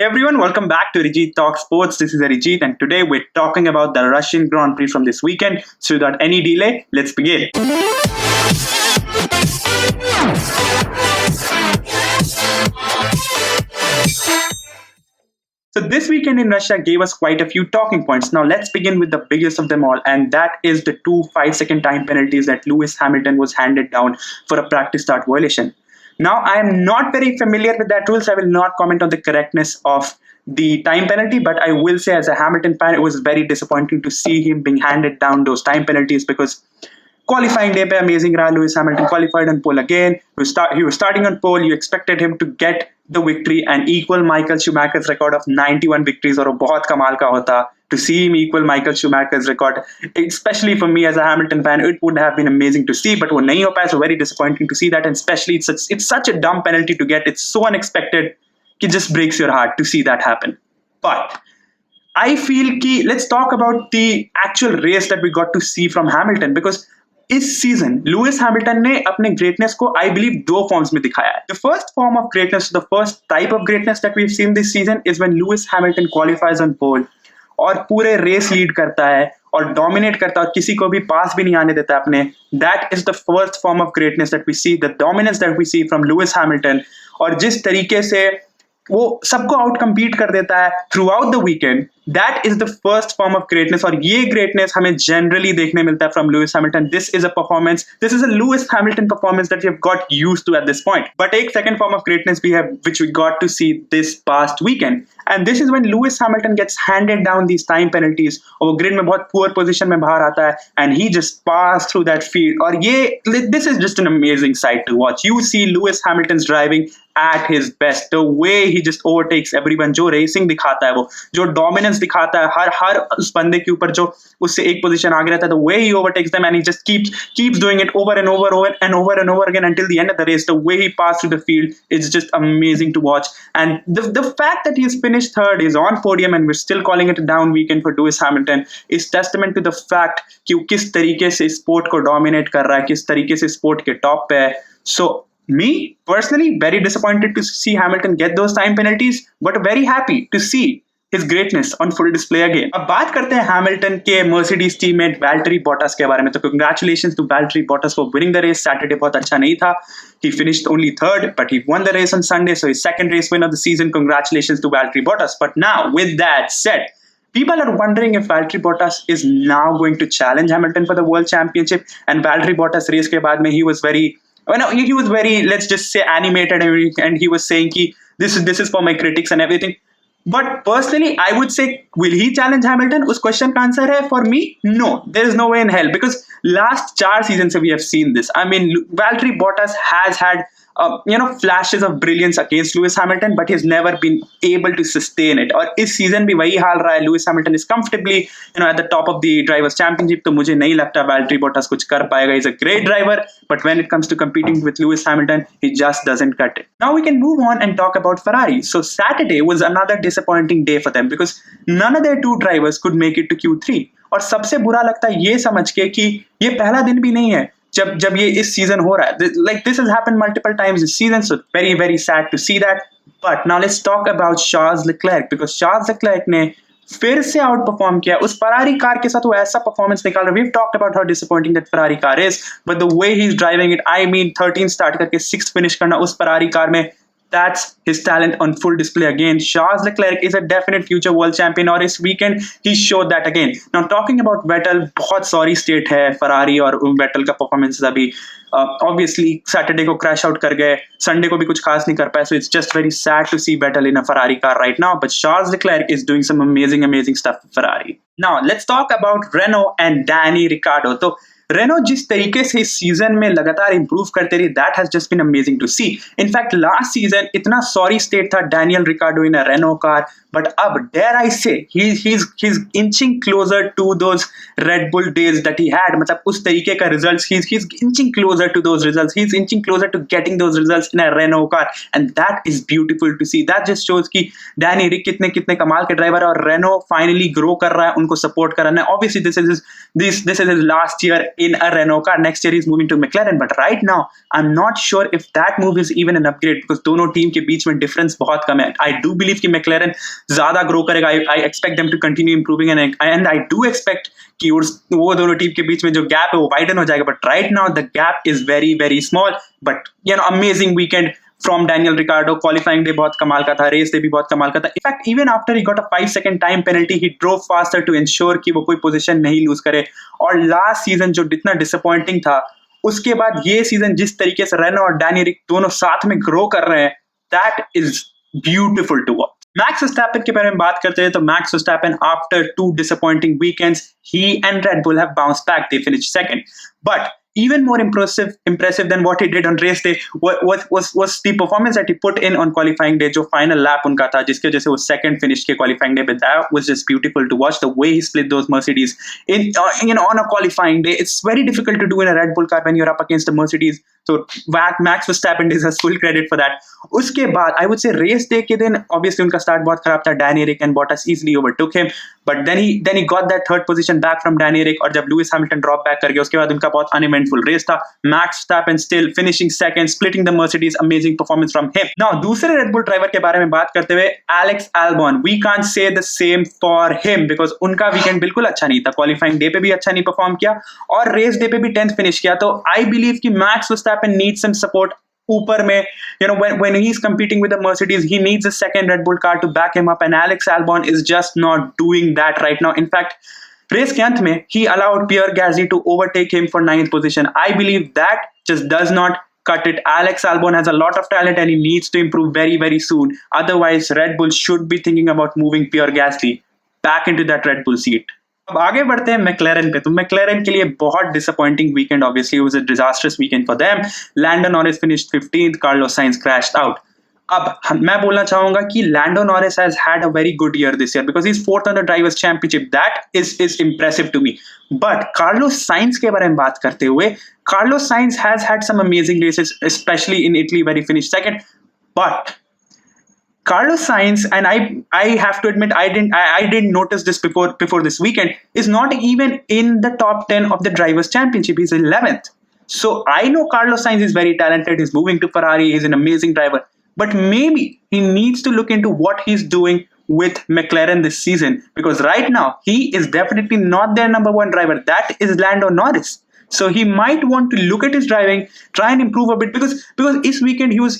Everyone, welcome back to Arijit Talk Sports. This is Arijit, and today we're talking about the Russian Grand Prix from this weekend. So, without any delay, let's begin. So, this weekend in Russia gave us quite a few talking points. Now, let's begin with the biggest of them all, and that is the two 5-second time penalties that Lewis Hamilton was handed down for a practice start violation. Now, I am not very familiar with that rule, so I will not comment on the correctness of the time penalty, but I will say as a Hamilton fan, it was very disappointing to see him being handed down those time penalties because qualifying day pe amazing raha. Lewis Hamilton qualified on pole again. He was starting on pole. You expected him to get the victory and equal Michael Schumacher's record of 91 victories, और वो बहुत कमाल का होता. To see him equal Michael Schumacher's record, especially for me as a Hamilton fan, it would have been amazing to see, but वो नहीं हो पाया, so very disappointing to see that, and especially it's such a dumb penalty to get. It's so unexpected, it just breaks your heart to see that happen. But I feel कि let's talk about the actual race that we got to see from Hamilton, because इस season Lewis Hamilton ने अपने greatness को I believe दो forms में दिखाया है. The first form of greatness, the first type of greatness that we have seen this season is when Lewis Hamilton qualifies on pole और पूरे रेस लीड करता है और डोमिनेट करता है और किसी को भी पास भी नहीं आने देता अपने. That is the first form of greatness that we see, the dominance that we see from Lewis Hamilton. और जिस तरीके से वो सबको आउट कम्पीट कर देता है throughout the weekend, that is the first form of greatness. और ये ग्रेटनेस हमें जनरली देखने मिलता है from Lewis Hamilton. This is a Lewis Hamilton performance that we have got used to at this point. But एक second form of greatness we have which we got to see this past weekend, and this is when Lewis Hamilton gets handed down these time penalties और वो grid में बहुत poor position में बाहर आता है and he just pass through that field. और ये this is just an amazing sight to watch. You see Lewis Hamilton's driving at his best, the way he just overtakes everyone, जो racing दिखाता है, वो जो dominance दिखाता है हर उस बंदे के ऊपर जो उससे एक पोजीशन आगे रहता है, the way he overtakes them and he just keeps doing it over and over again until the end of the race. The way he passed through the field is just amazing to watch, and the fact that he has finished third, is on podium, and we're still calling it a down weekend for Lewis Hamilton is testament to the fact कि वो किस तरीके से sport को dominate कर रहा है, किस तरीके से स्पोर्ट के टॉप पे है. So me personally very disappointed to see Hamilton get those time penalties, but very happy to see his greatness on full display again. अब बात करते हैं Hamilton के Mercedes teammate Valtteri Bottas के बारे में. तो congratulations to Valtteri Bottas for winning the race. Saturday बहुत अच्छा नहीं था. He finished only third, but he won the race on Sunday, so his second race win of the season. Congratulations to Valtteri Bottas. But now, with that said, people are wondering if Valtteri Bottas is now going to challenge Hamilton for the World Championship. And Valtteri Bottas race के बाद में he was very, let's just say, animated, and he was saying ki this is for my critics and everything. But personally, I would say, will he challenge Hamilton? उस question का answer है for me, no. There is no way in hell, because last 4 seasons we have seen this. I mean, Valtteri Bottas has had flashes of brilliance against Lewis Hamilton, but he's never been able to sustain it. और इस season भी वही हाल रहा है. Lewis Hamilton is comfortably at the top of the drivers championship. तो मुझे नहीं लगता Valtteri Bottas कुछ कर पाएगा. He's a great driver, but when it comes to competing with Lewis Hamilton, he just doesn't cut it. Now we can move on and talk about Ferrari. So Saturday was another disappointing day for them because none of their 2 drivers could make it to Q3. और सबसे बुरा लगता है ये समझ के कि ये पहला दिन भी नहीं है जब ये इस सीजन हो रहा है. Like this has happened multiple times this season, so very very sad to see that. But now let's talk about Charles Leclerc, because Charles Leclerc ने फिर से आउट परफॉर्म किया. उस फरारी कार के साथ वो ऐसा परफॉर्मेंस निकाल रहा है. We've talked about how disappointing that Ferrari car is, but the way he's driving it, I mean 13 start करके 6th फिनिश करना उस फरारी कार में, that's his talent on full display again. Charles Leclerc is a definite future world champion, और इस weekend he showed that again. Now talking about Vettel, बहुत sorry state है Ferrari और Vettel का performance अभी. Obviously Saturday को crash out कर गए, Sunday को भी कुछ खास नहीं कर पाए, so it's just very sad to see Vettel in a Ferrari car right now. But Charles Leclerc is doing some amazing stuff for Ferrari. Now let's talk about Renault and Danny Ricciardo. तो Reno जिस तरीके से इस season में लगातार improve करते रही, that has just been amazing to see. In fact last season इतना सॉरी स्टेट था Daniel Ricciardo in a Renault car, but अब dare I say he's inching closer to those Red Bull days that he had. मतलब उस तरीके का results, he's inching closer to those results. He's inching closer to getting those results in a Renault car, and that is beautiful to see. That just shows कि Danny रिक कितने कमाल के driver है और रेनो फाइनली ग्रो कर रहा है, उनको सपोर्ट कर रहा है. Obviously this is his last year in a Renault car. Next year he's moving to McLaren. But right now, I'm not sure if that move is even an upgrade because दोनों team के बीच में difference बहुत कम है. I do believe कि McLaren ज़्यादा grow करेगा. I expect them to continue improving and I do expect कि वो दोनों टीम के बीच में जो gap है वो widen हो जाएगा. But right now the gap is very very small. But amazing weekend from Daniel Ricciardo. Qualifying day बहुत कमाल का था, race day भी बहुत कमाल का था. In fact, even after he got a 5-second time penalty, he drove faster to ensure कि वो कोई position नहीं lose करे. और last season जो इतना disappointing था, उसके बाद ये season जिस तरीके से Renault और Danny Ric दोनों साथ में grow कर रहे हैं, that is beautiful to watch. Max Verstappen के बारे में बात करते हैं तो Max Verstappen after 2 disappointing weekends, he and Red Bull have bounced back. They finished second. But even more impressive than what he did on race day was the performance that he put in on qualifying day. जो final lap उनका था जिसके वजह से वो second finish के qualifying day, but that was just beautiful to watch the way he split those Mercedes in on a qualifying day. It's very difficult to do in a Red Bull car when you're up against the Mercedes. So Max Verstappen deserves full credit for that. उसके बाद I would say race day के दिन obviously उनका start बहुत खराब था. Danny Ric and Bottas easily overtook him, but then he got that third position back from Danny Ric. और जब Lewis Hamilton drop back कर गया उसके बाद उनका बहुत uneventful race था. Max Verstappen still finishing second, splitting the Mercedes. Amazing performance from him. Now दूसरे Red Bull driver के बारे में बात करते हुए Alex Albon, we can't say the same for him because उनका weekend बिल्कुल अच्छा नहीं था. Qualifying day पे भी अच्छा नहीं perform किया और race day पे भी 10th finish किया. तो I believe कि Max Verstappen needs some support ऊपर में, when he's competing with the Mercedes, he needs a second Red Bull car to back him up, and Alex Albon is just not doing that right now. In fact, race के अंत में he allowed Pierre Gasly to overtake him for 9th position. I believe that just does not cut it. Alex Albon has a lot of talent and he needs to improve very very soon. Otherwise, Red Bull should be thinking about moving Pierre Gasly back into that Red Bull seat. अब आगे बढ़ते हैं मैक्लेरन पे. तो मैक्लेरन के लिए बहुत disappointing weekend. Obviously it was a disasters weekend for them. Lando Norris finished 15th, Carlos Sainz crashed out. अब मैं बोलना चाहूंगा कि Lando Norris has had a very good year this year because he is 4th on the drivers championship. That is impressive to me. But Carlos Sainz के बारे में बात करते हुए, Carlos Sainz has had some amazing races especially in Italy where he finished second. But Carlos Sainz, and I have to admit I didn't notice this before this weekend, is not even in the top 10 of the drivers championship. He's 11th. So I know Carlos Sainz is very talented. He's moving to Ferrari. He's an amazing driver. But maybe he needs to look into what he's doing with McLaren this season, because right now he is definitely not their number one driver. That is Lando Norris. So he might want to look at his driving, try and improve a bit because this weekend he was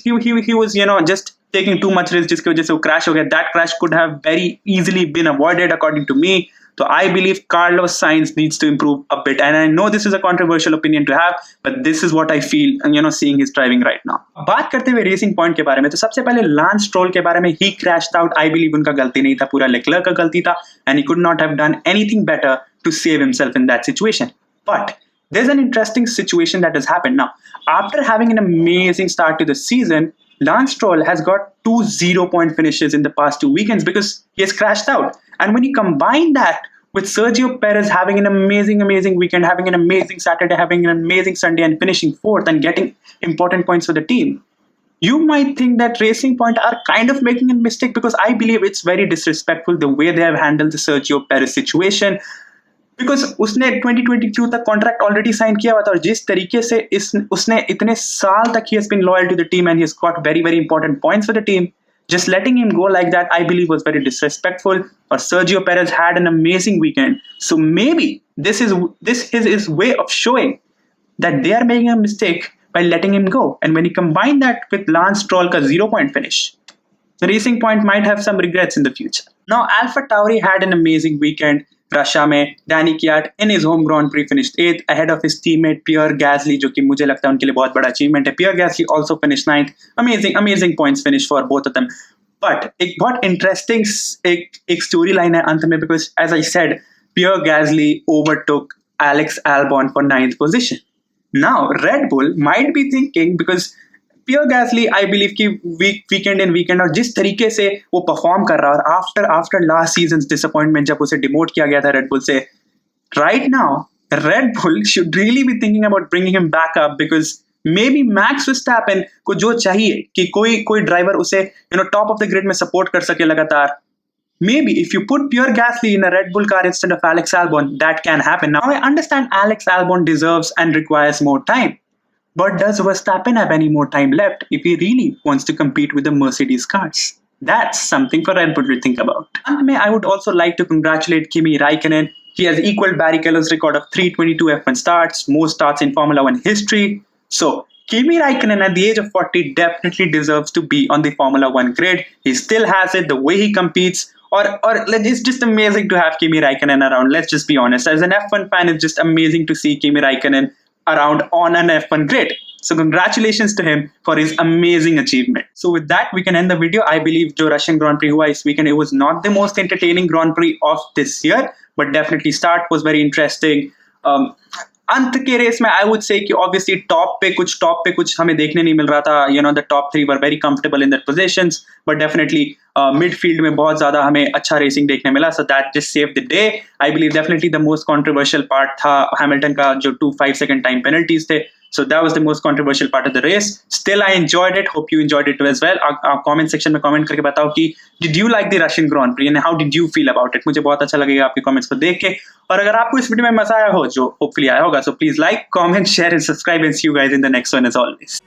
just taking too much risk जिसकी वजह से वो crash हो गया. That crash could have very easily been avoided according to me. So I believe Carlos Sainz needs to improve a bit, and I know this is a controversial opinion to have, but this is what I feel seeing his driving right now. बात करते हुए Racing Point के बारे में, तो सबसे पहले Lance Stroll के बारे में. He crashed out. I believe उनका गलती नहीं था, पूरा Leclerc का गलती था, and he could not have done anything better to save himself in that situation. But there's an interesting situation that has happened now. After having an amazing start to the season, Lance Stroll has got 2 0-point finishes in the past 2 weekends because he has crashed out. And when you combine that with Sergio Perez having an amazing weekend, having an amazing Saturday, having an amazing Sunday, and finishing 4th and getting important points for the team, you might think that Racing Point are kind of making a mistake because I believe it's very disrespectful the way they have handled the Sergio Perez situation. Because उसने 2022 तक contract already sign किया हुआ था और जिस तरीके से उसने इतने साल तक he has been loyal to the team and he has got very very important points for the team. Just letting him go like that, I believe, was very disrespectful. Or Sergio Perez had an amazing weekend, so maybe this is his way of showing that they are making a mistake by letting him go. And when you combine that with Lance Stroll ka 0-point finish, the Racing Point might have some regrets in the future. Now, AlphaTauri had an amazing weekend. Russia में Danny Kvyat in his home Grand Prix finished 8th ahead of his teammate Pierre Gasly, जो कि मुझे लगता है उनके लिए बहुत बड़ा achievement है. Pierre Gasly also finished 9th. Amazing points finish for both of them. But एक बहुत interesting एक storyline है अंत में because as I said, Pierre Gasly overtook Alex Albon for 9th position. Now Red Bull might be thinking because Pierre Gasly, I believe कि weekend in weekend और जिस तरीके से वो परफॉर्म कर रहा है और after last season's disappointment जब उसे डिमोट किया गया था Red Bull से, right now Red Bull should really be thinking about bringing him back up because maybe Max Verstappen को जो चाहिए कि कोई ड्राइवर उसे टॉप ऑफ द ग्रिड में सपोर्ट कर सके लगातार, Maybe if you put Pierre Gasly in a Red Bull car instead of Alex Albon, that can happen. Now I understand Alex Albon deserves and requires more time. But does Verstappen have any more time left if he really wants to compete with the Mercedes cars? That's something for Red Bull to think about. And I would also like to congratulate Kimi Raikkonen. He has equaled Barrichello's record of 322 F1 starts, most starts in Formula One history. So, Kimi Raikkonen at the age of 40 definitely deserves to be on the Formula One grid. He still has it, the way he competes. Or it's just amazing to have Kimi Raikkonen around. Let's just be honest. As an F1 fan, it's just amazing to see Kimi Raikkonen around on an F1 grid. So congratulations to him for his amazing achievement. So with that, we can end the video. I believe जो Russian Grand Prix हुआ इस weekend, it was not the most entertaining Grand Prix of this year, but definitely start was very interesting. अंत के race में I would say कि obviously top पे कुछ हमें देखने नहीं मिल रहा था. You know the top 3 were very comfortable in that positions, but definitely midfield में बहुत ज्यादा हमें अच्छा रेसिंग देखने मिला. So that just save the day. I believe definitely the most controversial part था हैमिल्टन का जो 2-5 सेकंड टाइम पेनल्टीज थे. So that was the most controversial part of the race. Still, I enjoyed it. Hope you enjoyed it as well. Our comment section में comment करके बताओ कि did you like the Russian Grand Prix and how did you feel about it? मुझे बहुत अच्छा लगेगा आपके comments को देख के. और अगर आपको इस वीडियो में मजा आया हो, जो hopefully आया होगा, so please like, comment, share and subscribe and see you guys in the next one as always.